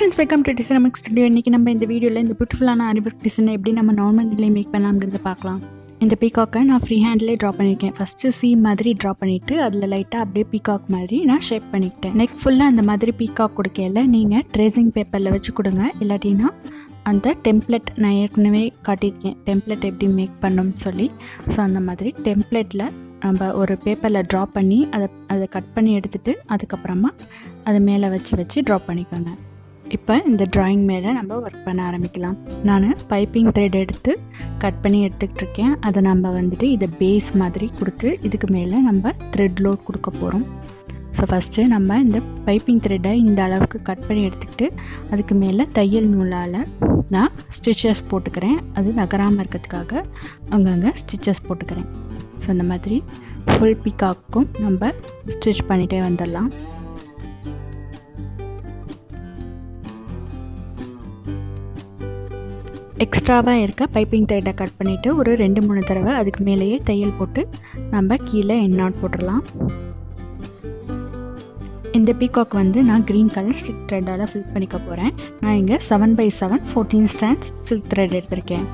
Friends, welcome to design studio. இன்றைக்கி நம்ம இந்த வீடியோவில் இந்த பியூட்டிஃபுல்லான ஆரிவொர்க் டிசைனை எப்படி நம்ம நார்மல் இதிலே மேக் பண்ணலாம்ங்கிறத பார்க்கலாம். இந்த பீகாக்கை நான் ஃப்ரீ ஹேண்ட்லேயே ட்ரா பண்ணியிருக்கேன். ஃபஸ்ட்டு சி மாதிரி ட்ரா பண்ணிவிட்டு அதில் லைட்டாக அப்படியே பீகாக் மாதிரி நான் ஷேப் பண்ணிக்கிட்டேன். நெக் ஃபுல்லாக அந்த மாதிரி பீகாக் கொடுக்கல நீங்கள் ட்ரேசிங் பேப்பரில் வச்சு கொடுங்க. இல்லாட்டினா அந்த டெம்ப்ளேட் நான் ஏற்கனவே காட்டியிருக்கேன், டெம்ப்ளேட் எப்படி மேக் பண்ணணும்னு சொல்லி. ஸோ அந்த மாதிரி டெம்ப்ளேட்டில் நம்ம ஒரு பேப்பரில் ட்ரா பண்ணி அதை கட் பண்ணி எடுத்துகிட்டு அதுக்கப்புறமா அது மேலே வச்சு ட்ரா பண்ணிக்கோங்க. இப்போ இந்த ட்ராயிங் மேலே நம்ம ஒர்க் பண்ண ஆரம்பிக்கலாம். நான் பைப்பிங் த்ரெட் எடுத்து கட் பண்ணி எடுத்துக்கிட்டு இருக்கேன். அதை நம்ம வந்துட்டு இதை பேஸ் மாதிரி கொடுத்து இதுக்கு மேலே நம்ம த்ரெட் லோட் கொடுக்க போகிறோம். ஸோ ஃபஸ்ட்டு நம்ம இந்த பைப்பிங் த்ரெட்டை இந்த அளவுக்கு கட் பண்ணி எடுத்துக்கிட்டு அதுக்கு மேலே தையல் நூலால் நான் ஸ்டிச்சஸ் போட்டுக்கிறேன். அது நகராமல் இருக்கிறதுக்காக அங்கங்கே ஸ்டிச்சஸ் போட்டுக்கிறேன். ஸோ இந்த மாதிரி ஃபுல் பீகாக்கும் நம்ம ஸ்டிச் பண்ணிகிட்டே வந்துடலாம். எக்ஸ்ட்ராவாக இருக்க பைப்பிங் த்ரெட்டை கட் பண்ணிவிட்டு ஒரு 2-3 தடவை அதுக்கு மேலேயே தையல் போட்டு நம்ம கீழே எண்ணாட் போட்டுடலாம். இந்த பீகாக் வந்து நான் க்ரீன் கலர் சில்க் த்ரெட்டால் ஃபில் பண்ணிக்க போகிறேன். நான் இங்கே 7x7 14 ஸ்டாண்ட்ஸ் சில்க் த்ரெட் எடுத்திருக்கேன்.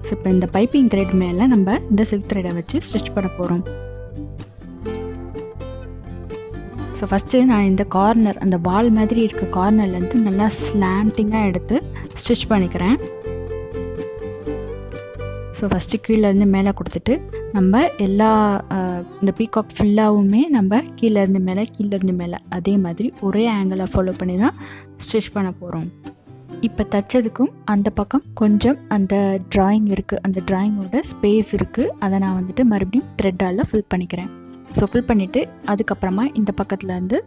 ஸோ இப்போ இந்த பைப்பிங் த்ரெட் மேலே நம்ம இந்த சில்க் த்ரெட்டை வச்சு ஸ்டிச் பண்ண போகிறோம். ஸோ ஃபஸ்ட்டு நான் இந்த கார்னர், அந்த வால் மாதிரி இருக்க கார்னர்லேருந்து நல்லா ஸ்லாண்டிங்காக எடுத்து ஸ்டிச் பண்ணிக்கிறேன். ஸோ ஃபஸ்ட்டு கீழேருந்து மேலே கொடுத்துட்டு நம்ம எல்லா இந்த பீகாக் ஃபுல்லாகவுமே நம்ம கீழேருந்து மேலே அதே மாதிரி ஒரே ஆங்கிளை ஃபாலோ பண்ணி தான் ஸ்டிச் பண்ண போகிறோம். இப்போ தைச்சதுக்கும் அந்த பக்கம் கொஞ்சம் அந்த ட்ராயிங் இருக்குது, அந்த ட்ராயிங்கோட ஸ்பேஸ் இருக்குது. அதை நான் வந்துட்டு மறுபடியும் த்ரெட்டால் ஃபில் பண்ணிக்கிறேன். ஸோ ஃபில் பண்ணிவிட்டு அதுக்கப்புறமா இந்த பக்கத்துலேருந்து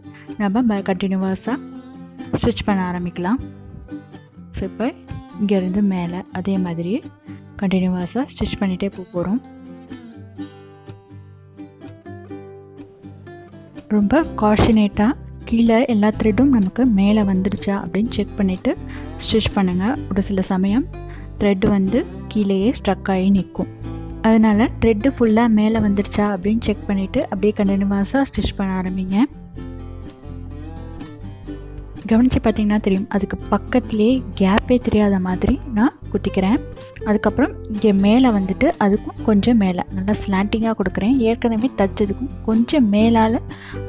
நம்ம கண்டினியூவஸாக ஸ்டிச் பண்ண ஆரம்பிக்கலாம். ஸோ இப்போ இங்கேருந்து மேலே அதே மாதிரியே கண்டினியூவஸாக ஸ்டிச் பண்ணிகிட்டே போகிறோம். ரொம்ப காஷனேட்டாக கீழே எல்லா த்ரெட்டும் நமக்கு மேலே வந்துடுச்சா அப்படின்னு செக் பண்ணிவிட்டு ஸ்டிச் பண்ணுங்கள். ஒரு சில சமயம் த்ரெட் வந்து கீழேயே ஸ்ட்ரக் ஆகி நிற்கும். அதனால் த்ரெட்டு ஃபுல்லாக மேலே வந்துடுச்சா அப்படின்னு செக் பண்ணிவிட்டு அப்படியே கண்டினியூவஸாக ஸ்டிச் பண்ண ஆரம்பிங்க. கவனித்து பார்த்திங்கன்னா தெரியும், அதுக்கு பக்கத்துலேயே கேப்பே தெரியாத மாதிரி நான் குத்திக்கிறேன். அதுக்கப்புறம் இங்கே மேலே வந்துட்டு அதுக்கும் கொஞ்சம் மேலே நல்லா ஸ்லாண்டிங்காக கொடுக்குறேன். ஏற்கனவே தைச்சதுக்கும் கொஞ்சம் மேலால்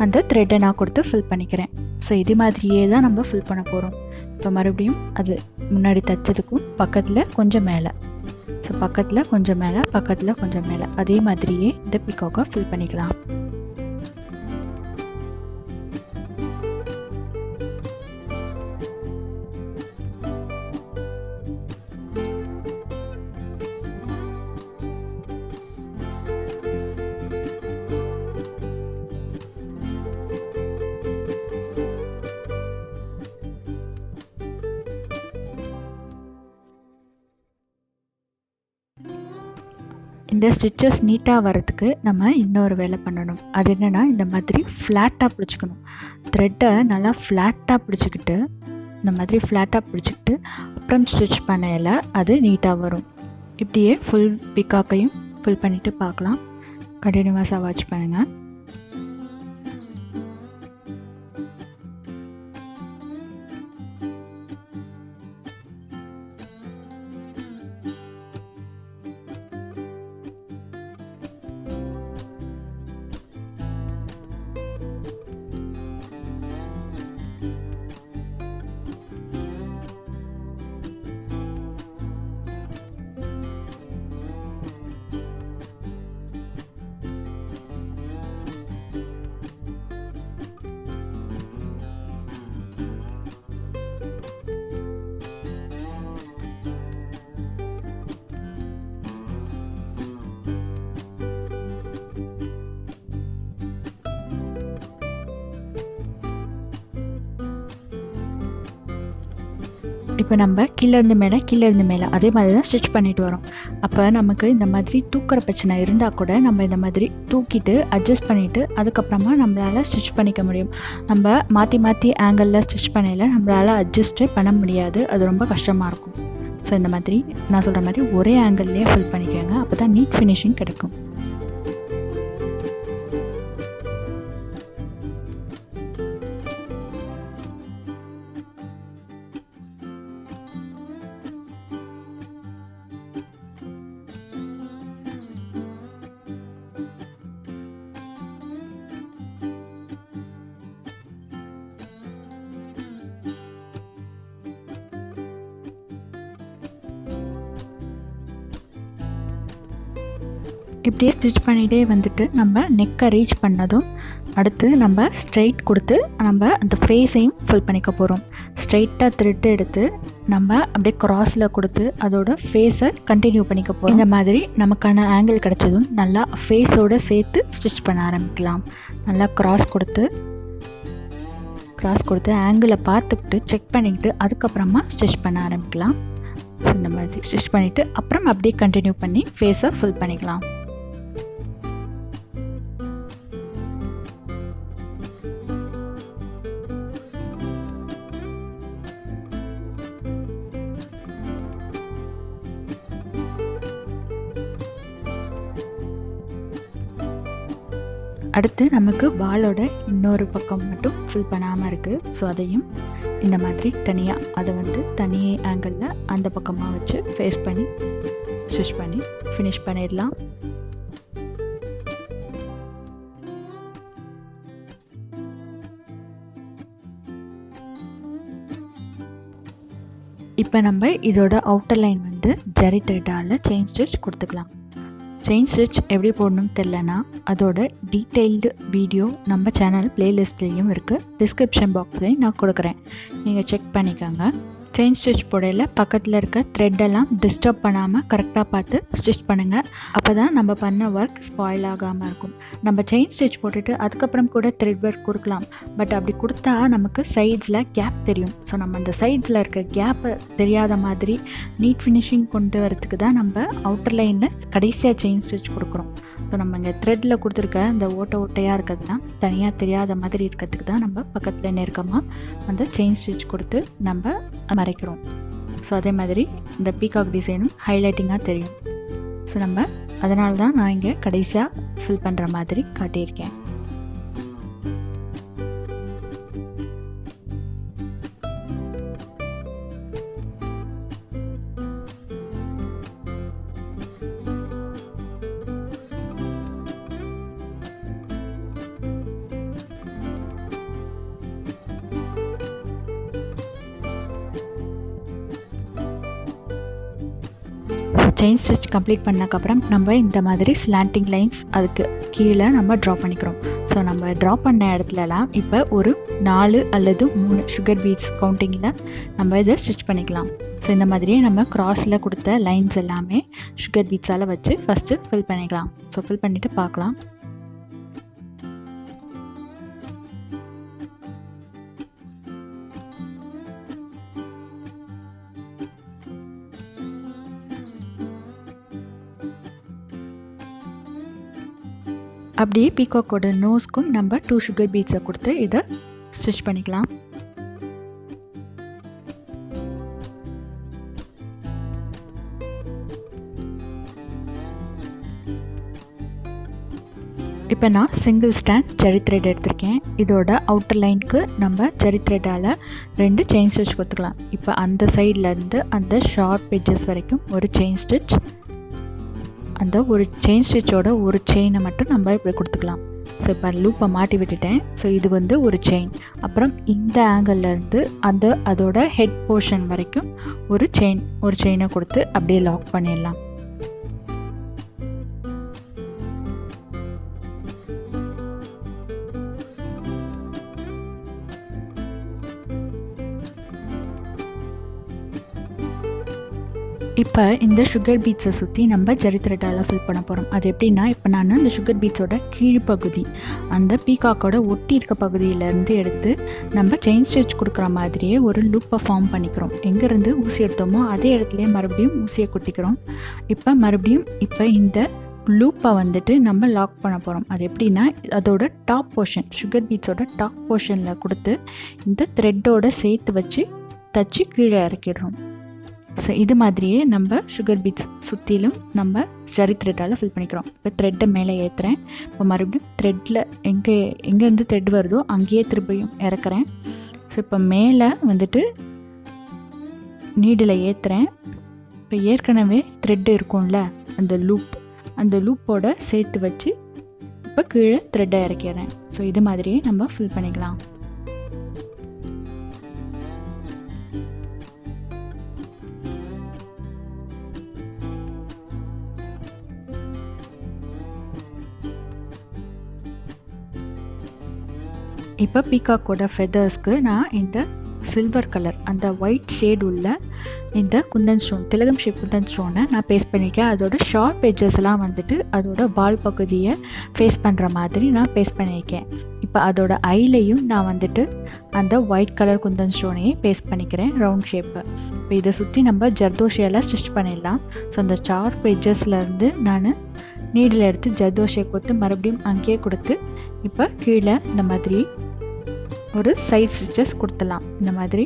அந்த த்ரெட்டை நான் கொடுத்து ஃபில் பண்ணிக்கிறேன். ஸோ இது மாதிரியே தான் நம்ம ஃபில் பண்ண போகிறோம். இப்போ மறுபடியும் அது முன்னாடி தைச்சதுக்கும் பக்கத்தில் கொஞ்சம் மேலே, ஸோ பக்கத்தில் கொஞ்சம் மேலே, பக்கத்தில் கொஞ்சம் மேலே, அதே மாதிரியே இந்த பீகாக்கை ஃபில் பண்ணிக்கலாம். இந்த ஸ்டிச்சஸ் நீட்டாக வரதுக்கு நம்ம இன்னொரு வேலை பண்ணணும். அது என்னென்னா, இந்த மாதிரி ஃப்ளாட்டாக பிடிச்சிக்கணும். த்ரெட்டை நல்லா ஃப்ளாட்டாக பிடிச்சிக்கிட்டு இந்த மாதிரி ஃப்ளாட்டாக பிடிச்சிக்கிட்டு அப்புறம் ஸ்டிச் பண்ணையில் அது நீட்டாக வரும். இப்படியே ஃபுல் பீகாக்கையும் ஃபில் பண்ணிவிட்டு பார்க்கலாம். கண்டினியூவஸாக வாட்ச் பண்ணுங்கள். இப்போ நம்ம கீழேருந்து மேலே அதே மாதிரி தான் ஸ்டிச் பண்ணிட்டு வரோம். அப்போ நமக்கு இந்த மாதிரி தூக்குற பிரச்சனை இருந்தால் கூட நம்ம இந்த மாதிரி தூக்கிட்டு அட்ஜஸ்ட் பண்ணிவிட்டு அதுக்கப்புறமா நம்மளால் ஸ்டிச் பண்ணிக்க முடியும். நம்ம மாற்றி ஆங்கிளில் ஸ்டிச் பண்ணையில் நம்மளால் அட்ஜஸ்ட்டே பண்ண முடியாது, அது ரொம்ப கஷ்டமாக இருக்கும். ஸோ இந்த மாதிரி நான் சொல்கிற மாதிரி ஒரே ஆங்கிள்லேயே ஃபில் பண்ணிக்கோங்க, அப்போ தான் நீட் ஃபினிஷிங் கிடைக்கும். இப்படியே ஸ்டிச் பண்ணிகிட்டே வந்துட்டு நம்ம நெக்கை ரீச் பண்ணதும் அடுத்து நம்ம ஸ்ட்ரைட் கொடுத்து நம்ம அந்த ஃபேஸையும் ஃபில் பண்ணிக்க போகிறோம். ஸ்ட்ரைட்டாக த்ரெட் எடுத்து நம்ம அப்படியே க்ராஸில் கொடுத்து அதோட ஃபேஸை கண்டினியூ பண்ணிக்க போகிறோம். இந்த மாதிரி நமக்கான ஆங்கிள் கிடச்சதும் நல்லா ஃபேஸோடு சேர்த்து ஸ்டிச் பண்ண ஆரம்பிக்கலாம். நல்லா க்ராஸ் கொடுத்து ஆங்கிளை பார்த்துக்கிட்டு செக் பண்ணிக்கிட்டு அதுக்கப்புறமா ஸ்டிச் பண்ண ஆரம்பிக்கலாம். இந்த மாதிரி ஸ்டிச் பண்ணிவிட்டு அப்புறம் அப்படியே கண்டினியூ பண்ணி ஃபேஸை ஃபில் பண்ணிக்கலாம். அடுத்து நமக்கு வாலோட இன்னொரு பக்கம் மட்டும் ஃபில் பண்ணாமல் இருக்குது. ஸோ அதையும் இந்த மாதிரி தனியாக அதை தனி ஆங்கிளில் அந்த பக்கமாக வச்சு ஃபேஸ் பண்ணி ஸ்டிச் பண்ணி ஃபினிஷ் பண்ணிடலாம். இப்போ நம்ம இதோட அவுட்டர் லைன் ஜரி த்ரெட்டால் செயின் ஸ்டிச் கொடுத்துக்கலாம். செயின் ஸ்டிச் எப்படி போடணும்னு தெரிலனா அதோட டீட்டெயில்டு வீடியோ நம்ம சேனல் பிளேலிஸ்ட்லேயும் இருக்குது. டிஸ்கிரிப்ஷன் பாக்ஸ்லேயும் நான் கொடுக்குறேன், நீங்கள் செக் பண்ணிக்கோங்க. செயின் ஸ்டிச் போடையில் பக்கத்தில் இருக்க த்ரெட்டெல்லாம் டிஸ்டர்ப் பண்ணாமல் கரெக்டாக பார்த்து ஸ்டிச் பண்ணுங்கள். அப்போ தான் நம்ம பண்ண ஒர்க் ஸ்பாயில் ஆகாமல் இருக்கும். நம்ம செயின் ஸ்டிச் போட்டுட்டு அதுக்கப்புறம் கூட த்ரெட் ஒர்க் கொடுக்கலாம். பட் அப்படி கொடுத்தா நமக்கு சைட்ஸில் கேப் தெரியும். ஸோ நம்ம அந்த சைட்ஸில் இருக்க கேப்பை தெரியாத மாதிரி நீட் ஃபினிஷிங் கொண்டு வரதுக்கு தான் நம்ம அவுட்டர் லைனில் கடைசியாக செயின் ஸ்டிச் கொடுக்குறோம். ஸோ நம்ம இங்கே த்ரெட்டில் கொடுத்துருக்க இந்த ஓட்டையாக இருக்கிறதுலாம் தனியாக தெரியாத மாதிரி இருக்கிறதுக்கு தான் நம்ம பக்கத்தில் நெருக்கமாக அந்த செயின் ஸ்டிச் கொடுத்து நம்ம மறைக்கிறோம். ஸோ அதே மாதிரி இந்த பீகாக் டிசைனும் ஹைலைட்டிங்காக தெரியும். ஸோ நம்ம அதனால தான் நான் இங்கே கடைசியாக ஃபில் பண்ணுற மாதிரி காட்டியிருக்கேன். செயின் ஸ்டிச் கம்ப்ளீட் பண்ணக்கப்புறம் நம்ம இந்த மாதிரி ஸ்லாண்டிங் லைன்ஸ் அதுக்கு கீழே நம்ம ட்ரா பண்ணிக்கிறோம். ஸோ நம்ம ட்ரா பண்ண இடத்துலலாம் இப்போ ஒரு 4 அல்லது 3 சுகர் பீட்ஸ் கவுண்டிங்கில் நம்ம இதை ஸ்டிச் பண்ணிக்கலாம். ஸோ இந்த மாதிரியே நம்ம க்ராஸில் கொடுத்த லைன்ஸ் எல்லாமே சுகர் பீட்ஸால் வச்சு ஃபஸ்ட்டு ஃபில் பண்ணிக்கலாம். ஸோ ஃபில் பண்ணிவிட்டு பார்க்கலாம். அப்படியே பீகாக்கோட நோஸ்க்கும் நம்ம 2 சுகர் பீட்ஸை கொடுத்து இதை ஸ்டிச் பண்ணிக்கலாம். இப்போ நான் சிங்கிள் ஸ்டாண்ட் ஜரி த்ரெட் எடுத்திருக்கேன். இதோட அவுட்டர் லைனுக்கு நம்ம ஜரி த்ரெட்டால் 2 செயின் ஸ்டிச் கொடுத்துக்கலாம். இப்போ அந்த சைட்லேருந்து அந்த ஷார்ப் எட்ஜஸ் வரைக்கும் ஒரு செயின் ஸ்டிச், அந்த ஒரு செயின் ஸ்டிச்சோட ஒரு செயினை மட்டும் நம்ம இப்படி கொடுத்துக்கலாம். ஸோ இப்போ லூப்பை மாட்டி விட்டுட்டேன். ஸோ இது ஒரு செயின், அப்புறம் இந்த ஆங்கிள்லேருந்து அதோட ஹெட் போர்ஷன் வரைக்கும் ஒரு செயினை கொடுத்து அப்படியே லாக் பண்ணிடலாம். இப்போ இந்த சுகர் பீட்ஸை சுற்றி நம்ம ஜரி த்ரெட்டால் ஃபில் பண்ண போகிறோம். அது எப்படின்னா, இப்போ நான் இந்த சுகர் பீட்ஸோட கீழ்ப்பகுதி அந்த பீகாக்கோட ஒட்டி இருக்க பகுதியிலேருந்து எடுத்து நம்ம செயின் ஸ்டிச் கொடுக்குற மாதிரியே ஒரு லூப்பை ஃபார்ம் பண்ணிக்கிறோம். எங்கேருந்து ஊசி எடுத்தோமோ அதே இடத்துலையே மறுபடியும் ஊசியை குத்திக்கிறோம். இப்போ இந்த லூப்பை நம்ம லாக் பண்ண போகிறோம். அது எப்படின்னா, அதோட டாப் போர்ஷன் சுகர் பீட்ஸோட டாப் போர்ஷனில் கொடுத்து இந்த த்ரெட்டோடு சேர்த்து வச்சு தச்சு கீழே இறக்கிடுறோம். ஸோ இது மாதிரியே நம்ம சுகர் பீட்ஸ் சுற்றிலும் நம்ம ஜரி த்ரெட்டால் ஃபில் பண்ணிக்கிறோம். இப்போ த்ரெட்டை மேலே ஏற்றுறேன். இப்போ மறுபடியும் த்ரெட்டில் எங்கேருந்து த்ரெட் வருதோ அங்கேயே திரும்பியும் இறக்குறேன். ஸோ இப்போ மேலே நீடில் ஏற்றுறேன். இப்போ ஏற்கனவே த்ரெட்டு இருக்கும்ல அந்த லூப்போட சேர்த்து வச்சு இப்போ கீழே த்ரெட்டை இறக்கிறேன். ஸோ இது மாதிரியே நம்ம ஃபில் பண்ணிக்கலாம். இப்போ பீகாக்கோட ஃபெதர்ஸ்க்கு நான் இந்த சில்வர் கலர் அந்த ஒயிட் ஷேட் உள்ள இந்த குந்தன் ஸ்டோன், திலகம் ஷேப் குந்தன் ஸ்டோனை நான் பேஸ்ட் பண்ணியிருக்கேன். அதோட ஷார்ப் எட்ஜஸ்லாம் வந்துட்டு அதோட பால் பகுதியை ஃபேஸ் பண்ணுற மாதிரி நான் பேஸ்ட் பண்ணியிருக்கேன். இப்போ அதோட ஐலையும் நான் வந்துட்டு அந்த ஒயிட் கலர் குந்தன் ஸ்டோனையே பேஸ்ட் பண்ணிக்கிறேன் ரவுண்ட் ஷேப்பை. இப்போ இதை சுற்றி நம்ம ஜர்தோஷியால் ஸ்டிச் பண்ணிடலாம். ஸோ அந்த ஷார்ப் எட்ஜஸ்லேருந்து நான் நீடில் எடுத்து ஜர்தோஷியை கொடுத்து மறுபடியும் அங்கேயே கொடுத்து இப்போ கீழே இந்த மாதிரி ஒரு சைட் ஸ்டிச்சஸ் கொடுத்துடலாம். இந்த மாதிரி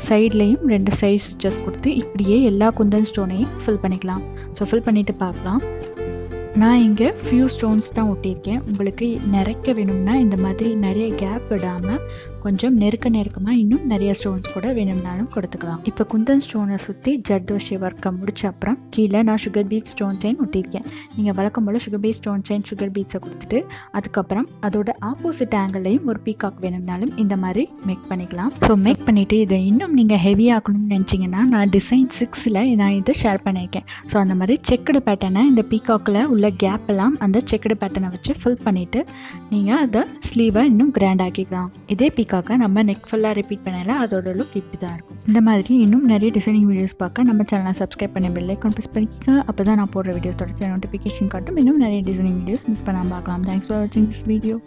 சைட்லேயும் 2 சைட் ஸ்டிச்சஸ் கொடுத்து இப்படியே எல்லா குந்தன் ஸ்டோனையும் ஃபில் பண்ணிக்கலாம். ஸோ ஃபில் பண்ணிவிட்டு பார்க்கலாம். நான் இங்கே ஃபியூ ஸ்டோன்ஸ் தான் ஒட்டியிருக்கேன். உங்களுக்கு நிறைக்க வேணும்னா இந்த மாதிரி நிறைய கேப் விடாமல் கொஞ்சம் நெருக்கமாக இன்னும் நிறைய ஸ்டோன்ஸ் கூட வேணும்னாலும் கொடுத்துக்கலாம். இப்போ குந்தன் ஸ்டோனை சுற்றி ஜர்தோஷி ஒர்க்கை முடிச்ச அப்புறம் கீழே நான் சுகர் பீட் ஸ்டோன் செயின் ஒட்டியிருக்கேன். நீங்கள் வழக்கம் போல் sugar bead stone chain sugar பீட்ஸை கொடுத்துட்டு அதுக்கப்புறம் அதோட ஆப்போசிட் ஆங்கிளையும் ஒரு பீகாக் வேணும்னாலும் இந்த மாதிரி மேக் பண்ணிக்கலாம். ஸோ மேக் பண்ணிவிட்டு இதை இன்னும் நீங்கள் ஹெவியாகணும்னு நினச்சிங்கன்னா நான் டிசைன் 6ல் நான் இதை ஷேர் பண்ணியிருக்கேன். ஸோ அந்த மாதிரி செக்குடு பேட்டர்னை இந்த பீகாக்கில் உள்ள கேப் எல்லாம் அந்த செக்குடு பேட்டர்னை வச்சு ஃபில் பண்ணிவிட்டு நீங்கள் அதை ஸ்லீவை இன்னும் கிராண்ட் ஆக்கிக்கலாம். இதே பீகாக்கை நம்ம நெக் ஃபுல்லாக ரிப்பீட் பண்ணல, அதோட லுக் இப்படி தான் இருக்கும். இந்த மாதிரி இன்னும் நிறைய டிசைனிங் வீடியோஸ் பார்க்க நம்ம சேனலை சப்ஸ்கிரைப் பண்ணி பெல் ஐகான் ப்ரெஸ் பண்ணிக்க. அப்போ தான் நான் போடுற வீடியோஸ் தொடர்ச்சி நோட்டிஃபிகேஷன் காட்டும். இன்னும் நிறைய டிசைனிங் வீடியோஸ் மிஸ் பண்ணாமல் பார்க்கலாம். தேங்க்ஸ் ஃபார் வாட்சிங் திஸ் வீடியோ.